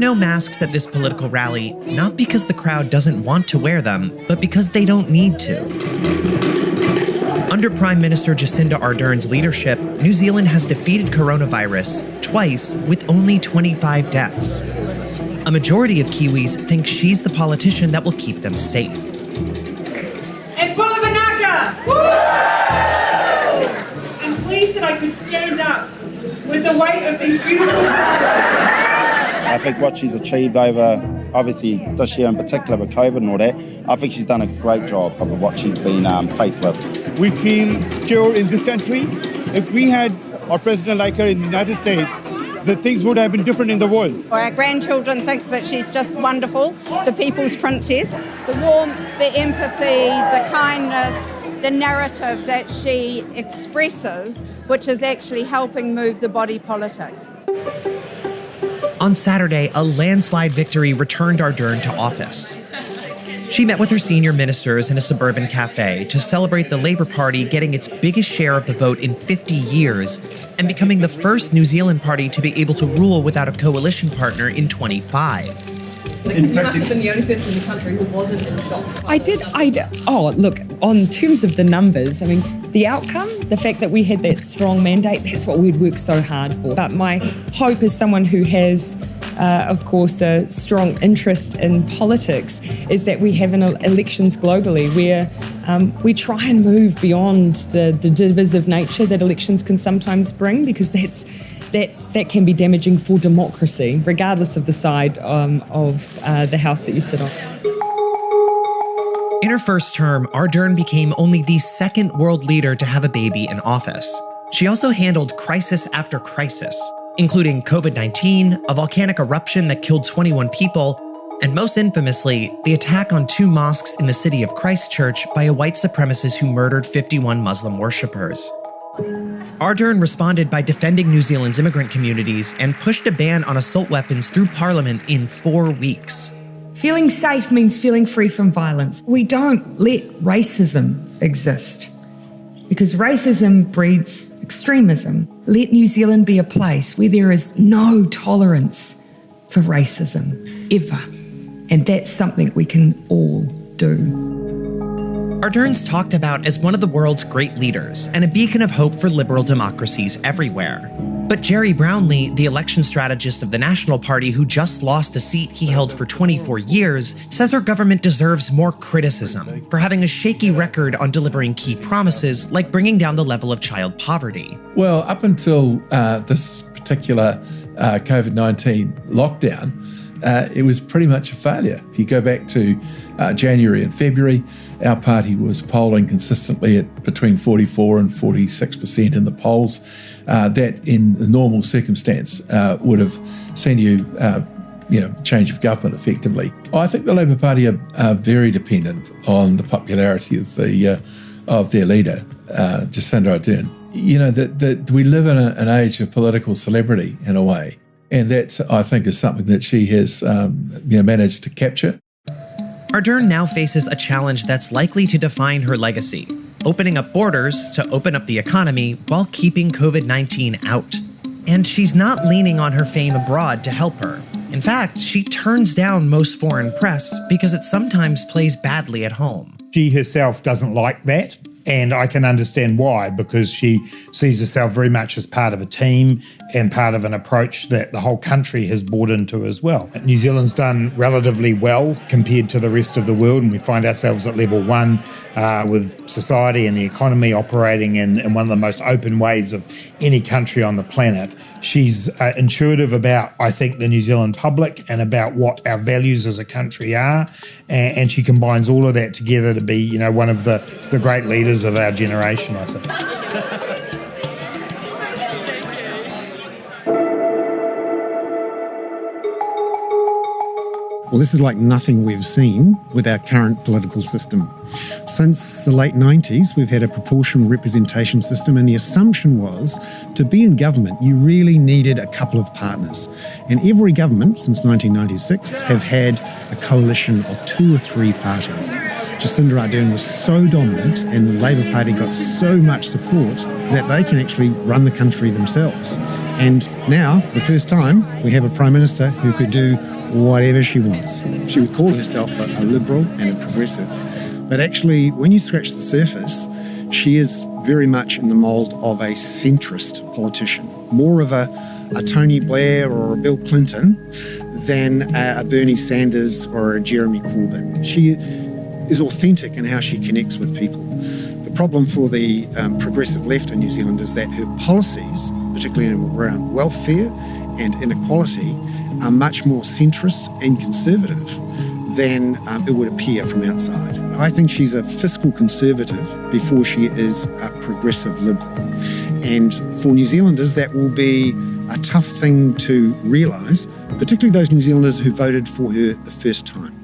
no masks at this political rally, not because the crowd doesn't want to wear them, but because they don't need to. Under Prime Minister Jacinda Ardern's leadership, New Zealand has defeated coronavirus twice with only 25 deaths. A majority of Kiwis think she's the politician that will keep them safe. And Pulavanaka! I'm pleased that I could stand up with the weight of these beautiful flowers. I think what she's achieved over, obviously this year in particular with COVID and all that, I think she's done a great job of what she's been faced with. We feel secure in this country. If we had our president like her in the United States, the things would have been different in the world. Our grandchildren think that she's just wonderful, the people's princess. The warmth, the empathy, the kindness, the narrative that she expresses, which is actually helping move the body politic. On Saturday, a landslide victory returned Ardern to office. She met with her senior ministers in a suburban cafe to celebrate the Labour Party getting its biggest share of the vote in 50 years and becoming the first New Zealand party to be able to rule without a coalition partner in 25. You must have been the only person in the country who wasn't in shock. I did. Oh, look, on terms of the numbers, I mean, the outcome, the fact that we had that strong mandate, that's what we'd worked so hard for. But my hope as someone who has, of course, a strong interest in politics is that we have elections globally where we try and move beyond the divisive nature that elections can sometimes bring, because that can be damaging for democracy, regardless of the side of the house that you sit on. In her first term, Ardern became only the second world leader to have a baby in office. She also handled crisis after crisis, including COVID-19, a volcanic eruption that killed 21 people, and most infamously, the attack on 2 mosques in the city of Christchurch by a white supremacist who murdered 51 Muslim worshippers. Ardern responded by defending New Zealand's immigrant communities and pushed a ban on assault weapons through Parliament in 4 weeks. Feeling safe means feeling free from violence. We don't let racism exist, because racism breeds extremism. Let New Zealand be a place where there is no tolerance for racism, ever. And that's something we can all do. Ardern's talked about as one of the world's great leaders and a beacon of hope for liberal democracies everywhere. But Gerry Brownlee, the election strategist of the National Party who just lost a seat he held for 24 years, says our government deserves more criticism for having a shaky record on delivering key promises like bringing down the level of child poverty. Well, up until this particular COVID-19 lockdown, it was pretty much a failure. If you go back to January and February, our party was polling consistently at between 44 and 46% in the polls. That, in the normal circumstance, would have seen you, change of government effectively. I think the Labour Party are very dependent on the popularity of their leader, Jacinda Ardern. You know, that we live in an age of political celebrity in a way. And that, I think, is something that she has managed to capture. Ardern now faces a challenge that's likely to define her legacy, opening up borders to open up the economy while keeping COVID-19 out. And she's not leaning on her fame abroad to help her. In fact, she turns down most foreign press because it sometimes plays badly at home. She herself doesn't like that. And I can understand why, because she sees herself very much as part of a team and part of an approach that the whole country has bought into as well. New Zealand's done relatively well compared to the rest of the world, and we find ourselves at level 1 with society and the economy operating in one of the most open ways of any country on the planet. She's intuitive about, I think, the New Zealand public and about what our values as a country are, and she combines all of that together to be, one of the great leaders of our generation, I think. Well, this is like nothing we've seen with our current political system. Since the late 90s, we've had a proportional representation system, and the assumption was to be in government, you really needed a couple of partners. And every government since 1996 have had a coalition of 2 or 3 parties. Jacinda Ardern was so dominant and the Labour Party got so much support that they can actually run the country themselves. And now, for the first time, we have a Prime Minister who could do whatever she wants. She would call herself a liberal and a progressive. But actually, when you scratch the surface, she is very much in the mould of a centrist politician, more of a Tony Blair or a Bill Clinton than a Bernie Sanders or a Jeremy Corbyn. She is authentic in how she connects with people. The problem for the progressive left in New Zealand is that her policies, particularly around welfare and inequality, are much more centrist and conservative than it would appear from outside. I think she's a fiscal conservative before she is a progressive liberal. And for New Zealanders, that will be a tough thing to realise, particularly those New Zealanders who voted for her the first time.